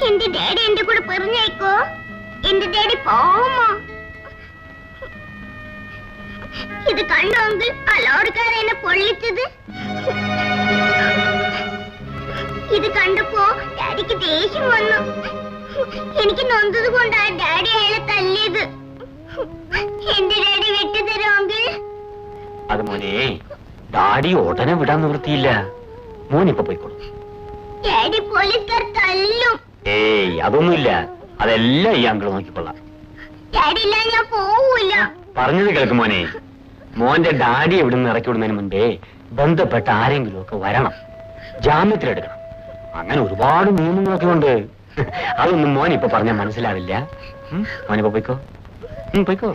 എന്റെ ഡാഡി എന്റെ കൂടെ പറഞ്ഞേക്കോ? എന്റെ ഡാഡി പോമോ? ഇത് കണ്ടോ അങ്കിൾ, ആ ലോറിക്കാരൻ എന്നെ പൊള്ളിച്ചത്? ഇത് കണ്ടപ്പോ ഡാഡിക്ക് ദേഷ്യം വന്നു. എനിക്ക് നൊന്തത് കൊണ്ടാ ഡാഡി അയാളെ തല്ലിയത്. എന്റെ ഡാഡി വിട്ടുതരോ അങ്കിൾ? അത് മോനെ, ഡാഡി ഉടനെ വിടാൻ നിവൃത്തിയില്ല. മോനിപ്പൊ പോയിക്കോളൂ. ഡാഡി പോലീസുകാർ തല്ലും. ഏയ് അതൊന്നുമില്ല, അതെല്ലാം ഈ അങ്കിൾ നോക്കിക്കൊള്ളാം. ഡാഡി ഇല്ല ഞാൻ പോവൂല. പറഞ്ഞത് കേൾക്കും മോനെ. മോന്റെ ഡാഡി എവിടെ നിന്ന് ഇറക്കി വിടുന്നതിന് മുൻപേ ബന്ധപ്പെട്ട ആരെങ്കിലും ഒക്കെ വരണം, ജാമ്യത്തിലെടുക്കണം. അങ്ങനെ ഒരുപാട് നിയമങ്ങളൊക്കെ ഉണ്ട്. അതൊന്നും മോനിപ്പൊ പറഞ്ഞാൽ മനസ്സിലാവില്ല. മോനിപ്പോ പോയിക്കോ, പോയിക്കോ.